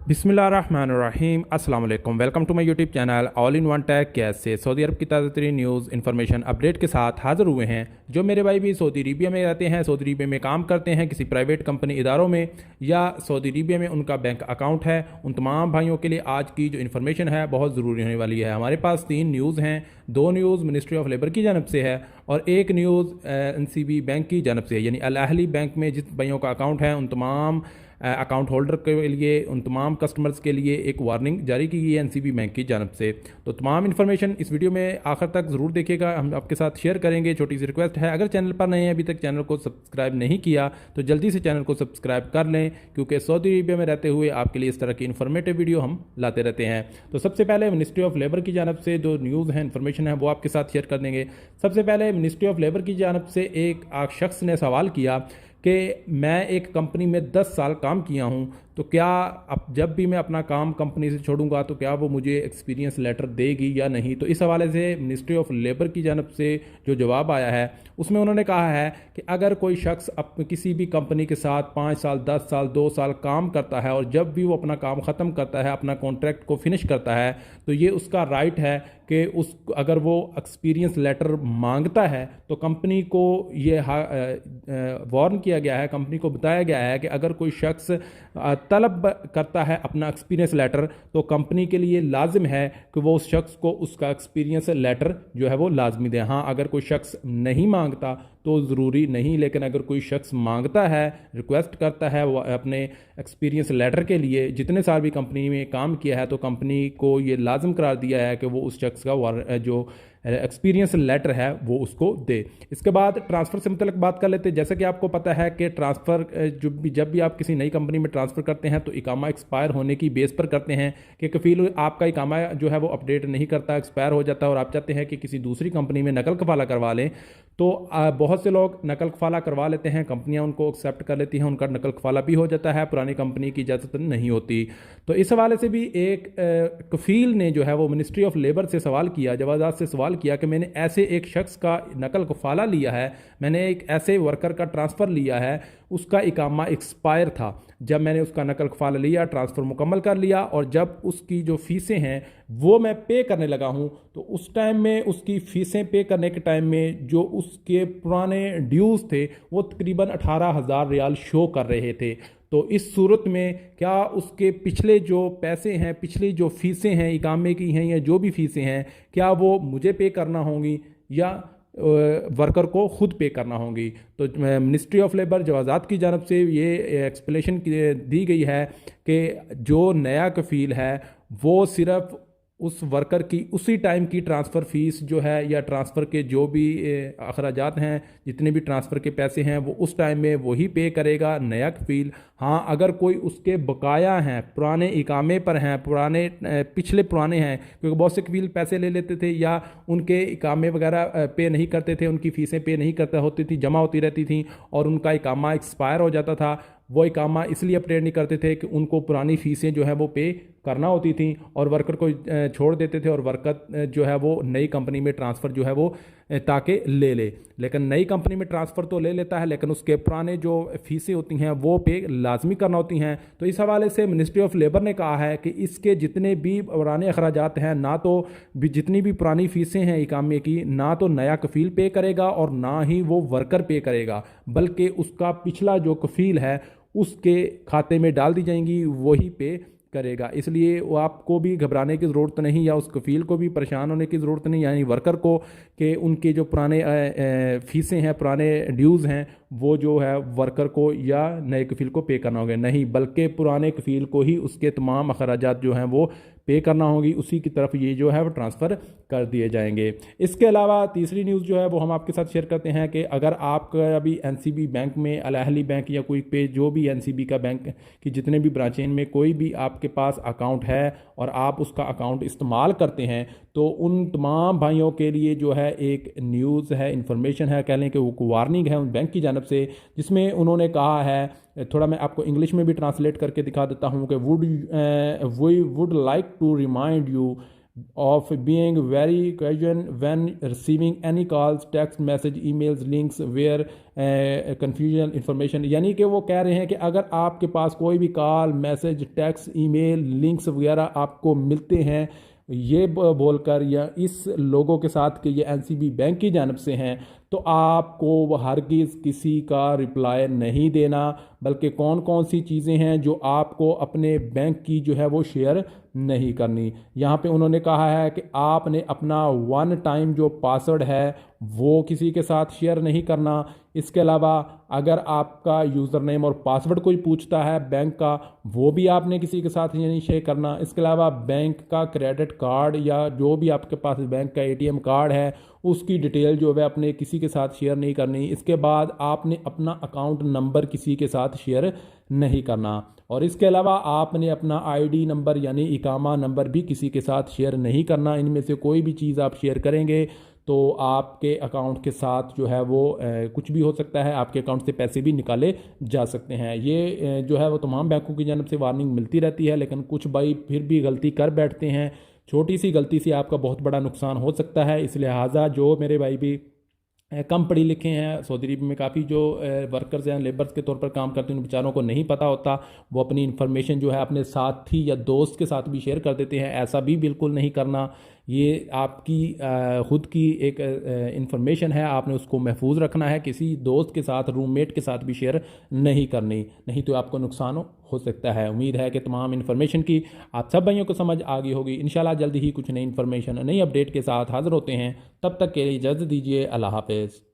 बिस्मिल्लाहिर्रहमानिर्रहीम अस्सलाम वालेकुम। Welcome to my YouTube channel all in one tech. कैसे सऊदी अरब की ताज़ा तरीन न्यूज़ इन्फॉर्मेशन अपडेट के साथ हाज़िर हुए हैं। जो मेरे भाई भी सऊदी अरबिया में रहते हैं, सऊदी अरबिया में काम करते हैं, किसी प्राइवेट कंपनी इदारों में या सऊदी अरबिया में उनका बैंक अकाउंट है, उन तमाम भाइयों के लिए आज की जो इन्फॉर्मेशन है बहुत ज़रूरी होने वाली है। हमारे पास 3 न्यूज़ हैं। 2 न्यूज़ मिनिस्ट्री ऑफ लेबर की जानब से है और एक न्यूज़ NCB बैंक की जानब से है। यानी अल अहली बैंक में जिस भाइयों का अकाउंट है उन तमाम अकाउंट होल्डर के लिए, उन तमाम कस्टमर्स के लिए एक वार्निंग जारी की गई है NCB बैंक की जानब से। तो तमाम इन्फॉर्मेशन इस वीडियो में आखिर तक ज़रूर देखिएगा, हम आपके साथ शेयर करेंगे। छोटी सी रिक्वेस्ट है, अगर चैनल पर नए हैं, अभी तक चैनल को सब्सक्राइब नहीं किया तो जल्दी से चैनल को सब्सक्राइब कर लें, क्योंकि सऊदी अरबिया में रहते हुए आपके लिए इस तरह की इन्फॉर्मेटिव वीडियो हम लाते रहते हैं। तो सबसे पहले मिनिस्ट्री ऑफ लेबर की जानब से जो न्यूज़ है, इन्फॉर्मेशन है, वो आपके साथ शेयर कर देंगे। सबसे पहले मिनिस्ट्री ऑफ लेबर की जानब से एक शख्स ने सवाल किया कि मैं एक कंपनी में 10 साल काम किया हूं, तो क्या अब जब भी मैं अपना काम कंपनी से छोड़ूंगा तो क्या वो मुझे एक्सपीरियंस लेटर देगी या नहीं। तो इस हवाले से मिनिस्ट्री ऑफ लेबर की जानब से जो जवाब आया है उसमें उन्होंने कहा है कि अगर कोई शख्स किसी भी कंपनी के साथ 5 साल, 10 साल, 2 साल काम करता है और जब भी वो अपना काम ख़त्म करता है, अपना कॉन्ट्रैक्ट को फिनिश करता है, तो ये उसका राइट है कि अगर वो एक्सपीरियंस लेटर मांगता है तो कंपनी को ये वार्न किया गया है, कंपनी को बताया गया है कि अगर कोई शख्स तलब करता है अपना एक्सपीरियंस लेटर तो कंपनी के लिए लाजिम है कि वो उस शख्स को उसका एक्सपीरियंस लेटर जो है वो लाजमी दे। हाँ, अगर कोई शख्स नहीं मांगता तो ज़रूरी नहीं, लेकिन अगर कोई शख्स मांगता है, रिक्वेस्ट करता है वो अपने एक्सपीरियंस लेटर के लिए, जितने साल भी कंपनी में काम किया है, तो कंपनी को ये लाजिम करार दिया है कि वो उस शख्स का जो एक्सपीरियंस लेटर है वो उसको दे। इसके बाद ट्रांसफ़र से मुतल्लिक बात कर लेते हैं। जैसे कि आपको पता है कि ट्रांसफ़र जब भी आप किसी नई कंपनी में ट्रांसफ़र करते हैं तो इकामा एक्सपायर होने की बेस पर करते हैं कि कफील आपका इकामा जो है वो अपडेट नहीं करता, एक्सपायर हो जाता है और आप चाहते हैं कि किसी दूसरी कंपनी में नकल कफाला करवा लें। तो बहुत से लोग नकल कफाला करवा लेते हैं, कंपनियां उनको एक्सेप्ट कर लेती हैं, उनका नकल कफाला भी हो जाता है, पुरानी कंपनी की इजाज़त नहीं होती। तो इस हवाले से भी एक कफील ने जो है वो मिनिस्ट्री ऑफ लेबर से सवाल किया, जवाजात से सवाल किया कि मैंने ऐसे एक शख्स का नकल कफाला लिया है, मैंने एक ऐसे वर्कर का ट्रांसफ़र लिया है, उसका इकामा एक्सपायर था, जब मैंने उसका नकल कफाला लिया, ट्रांसफ़र मुकम्मल कर लिया और जब उसकी जो फ़ीसें हैं वो मैं पे करने लगा हूं, तो उस टाइम में उसकी फ़ीसें पे करने के टाइम में जो उसके पुराने ड्यूज़ थे वो तकरीबन 18,000 रियाल शो कर रहे थे। तो इस सूरत में क्या उसके पिछले जो पैसे हैं, पिछली जो फ़ीसें हैं इकामे की हैं या जो भी फ़ीसें हैं, क्या वो मुझे पे करना होंगी या वर्कर को खुद पे करना होंगी। तो मिनिस्ट्री ऑफ लेबर जवाजात की जानब से ये एक्सप्लेनेशन दी गई है कि जो नया कफील है वो सिर्फ उस वर्कर की उसी टाइम की ट्रांसफ़र फ़ीस जो है या ट्रांसफ़र के जो भी अखराजात हैं, जितने भी ट्रांसफ़र के पैसे हैं वो उस टाइम में वही पे करेगा नया कफील। हाँ, अगर कोई उसके बकाया हैं, पुराने इकामे पर हैं, पिछले पुराने हैं, क्योंकि बहुत से कफील पैसे ले लेते थे या उनके इकामे वगैरह पे नहीं करते थे, उनकी फ़ीसें पे नहीं करता होती थी, जमा होती रहती थी और उनका इकामा एक्सपायर हो जाता था। वो इकामा इसलिए अपडेट नहीं करते थे कि उनको पुरानी फ़ीसें जो है वो पे करना होती थी और वर्कर को छोड़ देते थे और वर्कर जो है वो नई कंपनी में ट्रांसफ़र जो है वो ताकि ले ले। लेकिन नई कंपनी में ट्रांसफ़र तो ले लेता है, लेकिन उसके पुराने जो फ़ीसें होती हैं वो पे लाजमी करना होती हैं। तो इस हवाले से मिनिस्ट्री ऑफ लेबर ने कहा है कि इसके जितने भी पुराने अखराजात हैं, ना तो जितनी भी पुरानी फ़ीसें हैं इकामे की, ना तो नया कफील पे करेगा और ना ही वो वर्कर पे करेगा, बल्कि उसका पिछला जो कफील है उसके खाते में डाल दी जाएंगी, वही पे करेगा। इसलिए वो आपको भी घबराने की ज़रूरत नहीं या उस कफील को भी परेशान होने की ज़रूरत नहीं, यानी वर्कर को, कि उनके जो पुराने फ़ीसें हैं, पुराने ड्यूज़ हैं, वो जो है वर्कर को या नए कफील को पे करना होगा। नहीं, बल्कि पुराने कफील को ही उसके तमाम अखराजात जो हैं वो पे करना होगी, उसी की तरफ ये जो है वो ट्रांसफ़र कर दिए जाएंगे। इसके अलावा तीसरी न्यूज़ जो है वो हम आपके साथ शेयर करते हैं कि अगर आपका अभी NCB बैंक में, अल अहली बैंक या कोई पे जो भी NCB का बैंक की जितने भी ब्रांचें में कोई भी आपके पास अकाउंट है और आप उसका अकाउंट इस्तेमाल करते हैं, तो उन तमाम भाइयों के लिए जो है एक न्यूज़ है, इन्फॉर्मेशन है, कह लें कि वो वार्निंग है उन बैंक की जानब से, जिसमें उन्होंने कहा है, थोड़ा मैं आपको इंग्लिश में भी ट्रांसलेट करके दिखा देता हूँ कि we would like to remind you of being very cautious when receiving any calls, text message, emails, links where confusion information। यानी कि वो कह रहे हैं कि अगर आपके पास कोई भी call, message, text, email, links वगैरह आपको मिलते हैं ये बोलकर या इस लोगों के साथ कि ये एनसीबी बैंक की जानब से हैं, तो आपको हरगिज़ किसी का रिप्लाई नहीं देना, बल्कि कौन कौन सी चीज़ें हैं जो आपको अपने बैंक की जो है वो शेयर नहीं करनी। यहाँ पे उन्होंने कहा है कि आपने अपना वन टाइम जो पासवर्ड है वो किसी के साथ शेयर नहीं करना। इसके अलावा अगर आपका यूज़र नेम और पासवर्ड कोई पूछता है बैंक का, वो भी आपने किसी के साथ नहीं शेयर करना। इसके अलावा बैंक का क्रेडिट कार्ड या जो भी आपके पास बैंक का एटीएम कार्ड है उसकी डिटेल जो है अपने किसी के साथ शेयर नहीं करनी। इसके बाद आपने अपना अकाउंट नंबर किसी के साथ शेयर नहीं करना, और इसके अलावा आपने अपना आईडी नंबर यानी इकामा नंबर भी किसी के साथ शेयर नहीं करना। इनमें से कोई भी चीज़ आप शेयर करेंगे तो आपके अकाउंट के साथ जो है वो कुछ भी हो सकता है, आपके अकाउंट से पैसे भी निकाले जा सकते हैं। ये जो है वो तमाम बैंकों की जानब से वार्निंग मिलती रहती है, लेकिन कुछ भाई फिर भी गलती कर बैठते हैं। छोटी सी गलती से आपका बहुत बड़ा नुकसान हो सकता है। इस लिहाजा जो मेरे भाई भी कम पढ़े लिखे हैं, सऊदी अरब में काफ़ी जो वर्कर्स हैं, लेबर्स के तौर पर काम करते हैं, उन बेचारों को नहीं पता होता, वो अपनी इन्फॉर्मेशन जो है अपने साथी या दोस्त के साथ भी शेयर कर देते हैं। ऐसा भी बिल्कुल नहीं करना। ये आपकी खुद की एक इन्फॉर्मेशन है, आपने उसको महफूज रखना है, किसी दोस्त के साथ, रूममेट के साथ भी शेयर नहीं करनी, नहीं तो आपको नुकसान हो सकता है। उम्मीद है कि तमाम इन्फॉर्मेशन की आप सब भाइयों को समझ आ गई होगी। इंशाल्लाह जल्दी ही कुछ नई इन्फॉर्मेशन, नई अपडेट के साथ हाज़िर होते हैं। तब तक के लिए इजाज़त दीजिए। अल्लाह हाफ़िज़।